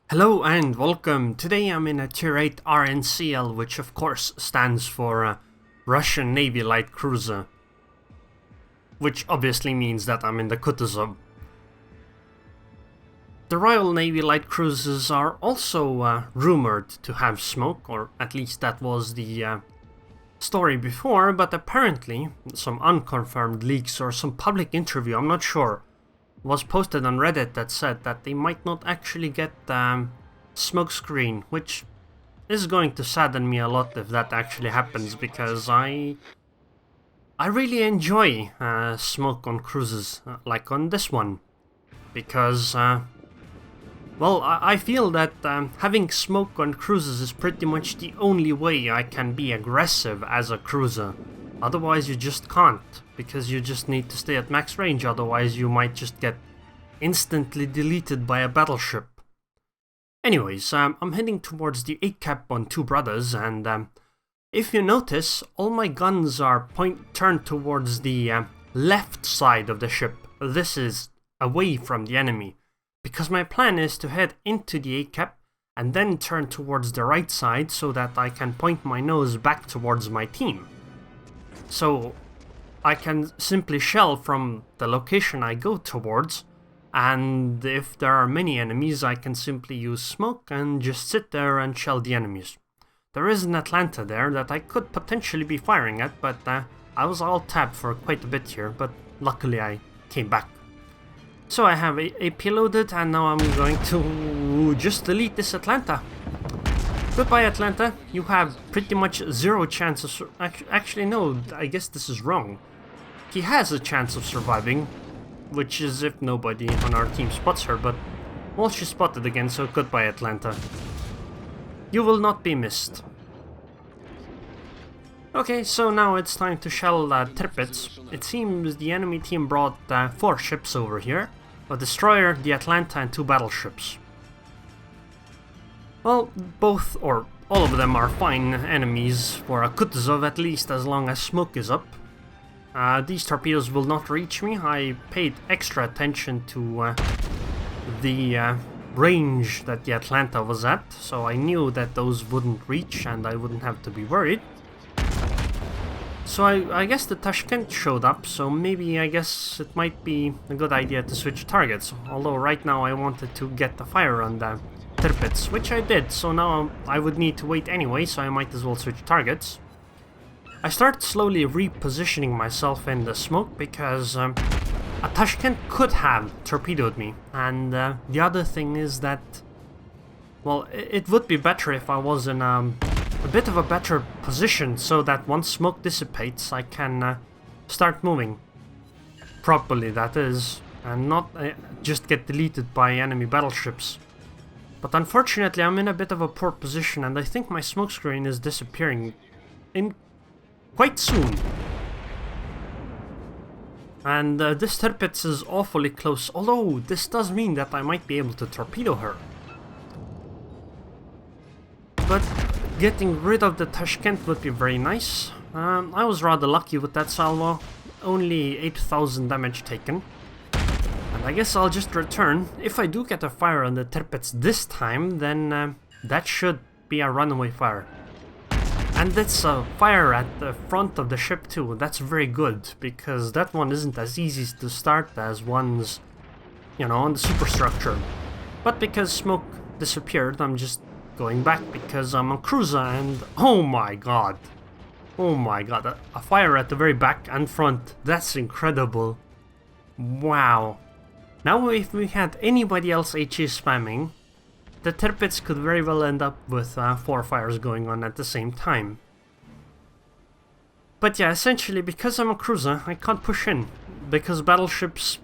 Hello and welcome. Today I'm in a Tier 8 RNCL, which of course stands for Russian Navy Light Cruiser. Which obviously means that I'm in the Kutuzov. The Royal Navy Light Cruisers are also rumored to have smoke, or at least that was the story before, but apparently some unconfirmed leaks or some public interview, I'm not sure, was posted on Reddit that said that they might not actually get smoke screen, which is going to sadden me a lot if that actually happens, because I really enjoy smoke on cruises, like on this one, because well, I feel that having smoke on cruises is pretty much the only way I can be aggressive as a cruiser. Otherwise you just can't, because you just need to stay at max range, otherwise you might just get instantly deleted by a battleship. Anyways, I'm heading towards the 8 cap on Two Brothers, and if you notice, all my guns are turned towards the left side of the ship. This is away from the enemy, because my plan is to head into the 8 cap and then turn towards the right side so that I can point my nose back towards my team. So I can simply shell from the location I go towards, and if there are many enemies I can simply use smoke and just sit there and shell the enemies. There is an Atlanta there that I could potentially be firing at, but I was all tapped for quite a bit here, but luckily I came back. So I have AP loaded, and now I'm going to just delete this Atlanta. Goodbye, Atlanta. You have pretty much zero chance of actually, no, I guess this is wrong. He has a chance of surviving, which is if nobody on our team spots her, but well, she spotted again, so goodbye, Atlanta. You will not be missed. Okay, so now it's time to shell Tirpitz. It seems the enemy team brought 4 ships over here. A destroyer, the Atlanta, and 2 battleships. Well, both, or all of them are fine enemies for a Kutuzov, at least as long as smoke is up. These torpedoes will not reach me. I paid extra attention to the range that the Atlanta was at, so I knew that those wouldn't reach and I wouldn't have to be worried. So I guess the Tashkent showed up, so maybe I guess it might be a good idea to switch targets. Although right now I wanted to get the fire on the Tirpitz, which I did, so now I would need to wait anyway, so I might as well switch targets. I start slowly repositioning myself in the smoke because a Tashkent could have torpedoed me, and the other thing is that, well, it would be better if I was in a bit of a better position, so that once smoke dissipates I can start moving properly, that is, and not just get deleted by enemy battleships. But unfortunately I'm in a bit of a poor position, and I think my smoke screen is disappearing in quite soon. And this Tirpitz is awfully close, although this does mean that I might be able to torpedo her. But getting rid of the Tashkent would be very nice. I was rather lucky with that salvo, only 8,000 damage taken. And I guess I'll just return. If I do get a fire on the Tirpitz this time, then that should be a runaway fire. And it's a fire at the front of the ship too. That's very good, because that one isn't as easy to start as one's, you know, on the superstructure. But because smoke disappeared, I'm just going back because I'm a cruiser, and oh my god, a fire at the very back and front. That's incredible. Wow. Now if we had anybody else HE spamming, the Tirpitz could very well end up with 4 fires going on at the same time. But yeah, essentially because I'm a cruiser I can't push in, because battleships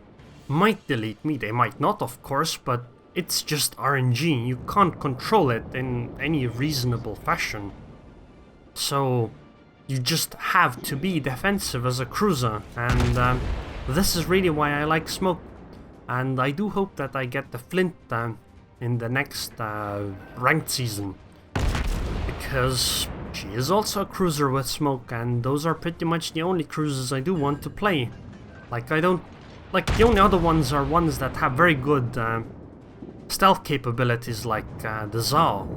might delete me. They might not, of course, but it's just RNG, you can't control it in any reasonable fashion. So you just have to be defensive as a cruiser, and this is really why I like smoke. And I do hope that I get the Flint in the next ranked season, because she is also a cruiser with smoke, and those are pretty much the only cruisers I do want to play. Like, I don't... Like, the only other ones are ones that have very good stealth capabilities like the ZAW.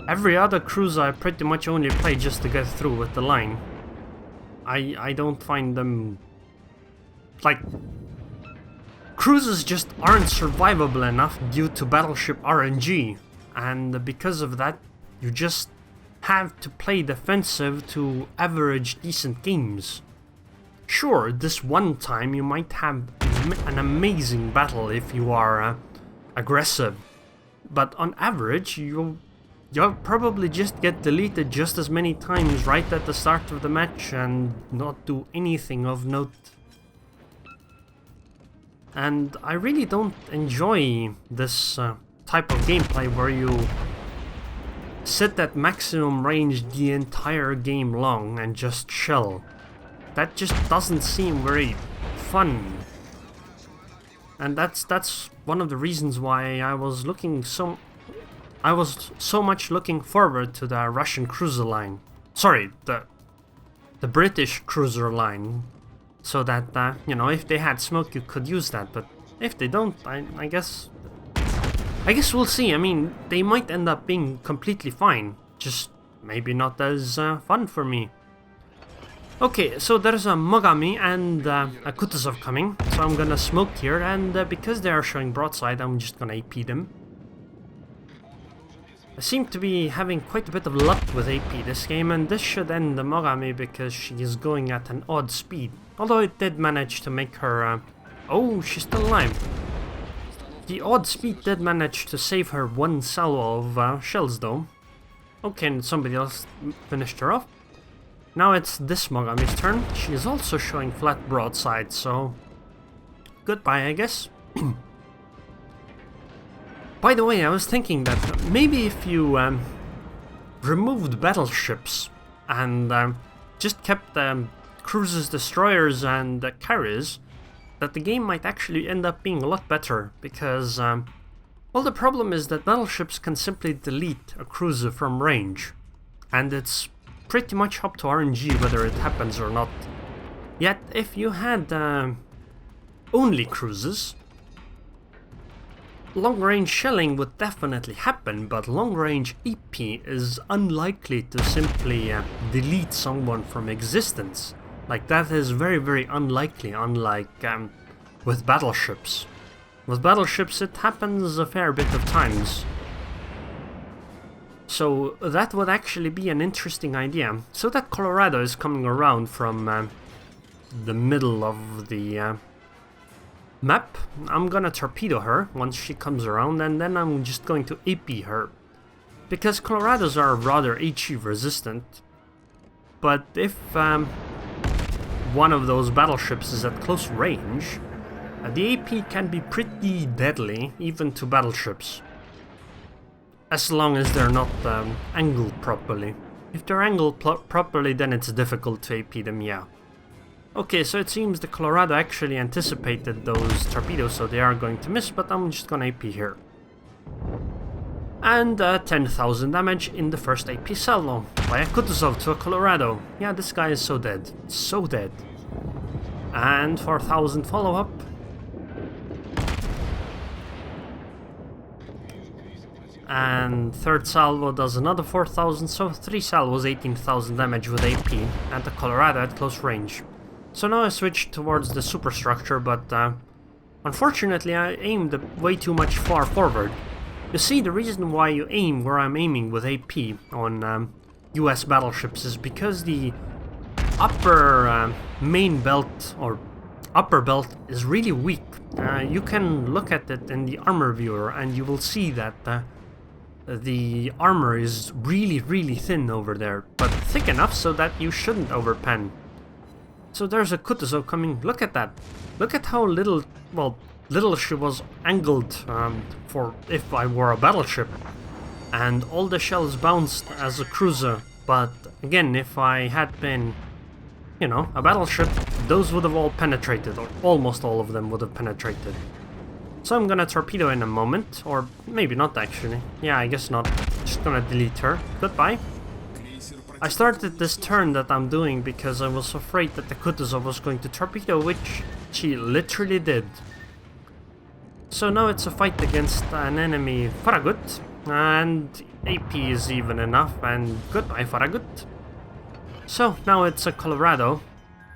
Every other cruiser I pretty much only play just to get through with the line. I don't find them... like... cruisers just aren't survivable enough due to battleship RNG. And because of that, you just have to play defensive to average decent games. Sure, this one time you might have an amazing battle if you are aggressive, but on average you'll probably just get deleted just as many times right at the start of the match and not do anything of note. And I really don't enjoy this type of gameplay where you sit at maximum range the entire game long and just shell. That just doesn't seem very fun. And that's one of the reasons why I was so much looking forward to the Russian cruiser line. Sorry, the British cruiser line. So that, you know, if they had smoke you could use that, but if they don't, I guess we'll see. I mean, they might end up being completely fine, just maybe not as fun for me. Okay, so there's a Mogami and a Kutuzov coming, so I'm gonna smoke here, and because they are showing broadside, I'm just gonna AP them. I seem to be having quite a bit of luck with AP this game, and this should end the Mogami because she is going at an odd speed. Although it did manage to make her... oh, she's still alive. The odd speed did manage to save her one salvo of shells though. Okay, and somebody else finished her off. Now it's this Mogami's turn. She is also showing flat broadside, so... goodbye, I guess. By the way, I was thinking that maybe if you removed battleships and just kept cruisers, destroyers and carriers, that the game might actually end up being a lot better, because well, the problem is that battleships can simply delete a cruiser from range, and it's pretty much up to RNG whether it happens or not. Yet if you had only cruisers, long-range shelling would definitely happen, but long-range EP is unlikely to simply delete someone from existence. Like, that is very, very unlikely, unlike with battleships. With battleships it happens a fair bit of times. So that would actually be an interesting idea. So that Colorado is coming around from the middle of the map. I'm gonna torpedo her once she comes around, and then I'm just going to AP her. Because Colorados are rather HE resistant. But if one of those battleships is at close range, the AP can be pretty deadly, even to battleships. As long as they're not angled properly. If they're angled properly, then it's difficult to AP them, yeah. Okay, so it seems the Colorado actually anticipated those torpedoes, so they are going to miss, but I'm just gonna AP here. And 10,000 damage in the first AP salvo by a Kutuzov to a Colorado. Yeah, this guy is so dead. So dead. And 4,000 follow-up. And third salvo does another 4,000, so 3 salvos, 18,000 damage with AP, and the Colorado at close range. So now I switch towards the superstructure, but unfortunately I aimed way too much far forward. You see, the reason why you aim where I'm aiming with AP on US battleships is because the upper main belt, or upper belt, is really weak. You can look at it in the armor viewer and you will see that the armor is really, really thin over there, but thick enough so that you shouldn't overpen. So there's a Kutuzov coming. Look at that. Look at how little, well, little she was angled for if I were a battleship. And all the shells bounced as a cruiser. But again, if I had been, you know, a battleship, those would have all penetrated, or almost all of them would have penetrated. So I'm gonna torpedo in a moment, or maybe not actually. Yeah, I guess not. Just gonna delete her. Goodbye. I started this turn that I'm doing because I was afraid that the Kutuzov was going to torpedo, which she literally did. So now it's a fight against an enemy Farragut, and AP is even enough, and goodbye Farragut. So now it's a Colorado,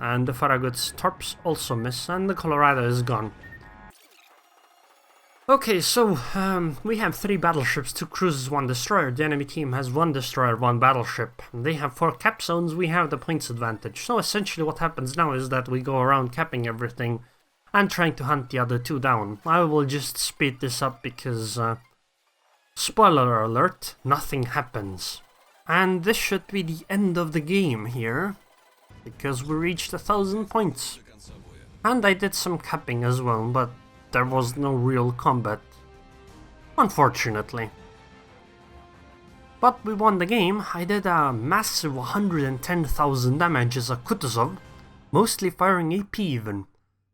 and the Farragut's torps also miss, and the Colorado is gone. Okay, so we have 3 battleships, 2 cruisers, 1 destroyer. The enemy team has 1 destroyer, 1 battleship. They have 4 cap zones, we have the points advantage. So essentially what happens now is that we go around capping everything and trying to hunt the other 2 down. I will just speed this up because, spoiler alert, nothing happens. And this should be the end of the game here, because we reached 1,000 points. And I did some capping as well, but there was no real combat, unfortunately. But we won the game. I did a massive 110,000 damage as a Kutuzov, mostly firing AP even,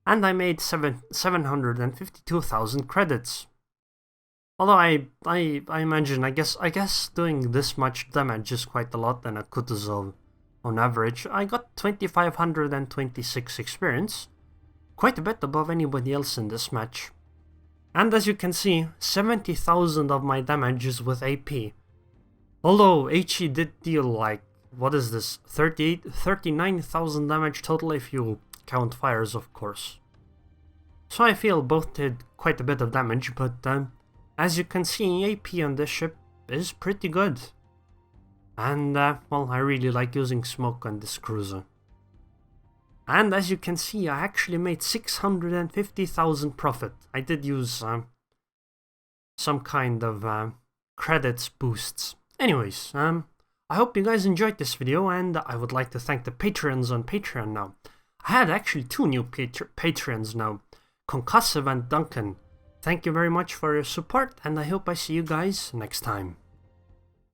and I made 752,000 credits. Although I imagine, I guess doing this much damage is quite a lot than a Kutuzov on average. I got 2,526 experience. Quite a bit above anybody else in this match. And as you can see, 70,000 of my damage is with AP. Although HE did deal like, what is this, 39,000 damage total if you count fires, of course. So I feel both did quite a bit of damage, but as you can see, AP on this ship is pretty good. And well, I really like using smoke on this cruiser. And as you can see, I actually made 650,000 profit. I did use some kind of credits boosts. Anyways, I hope you guys enjoyed this video, and I would like to thank the patrons on Patreon now. I had actually 2 new patrons now, Concussive and Duncan. Thank you very much for your support, and I hope I see you guys next time.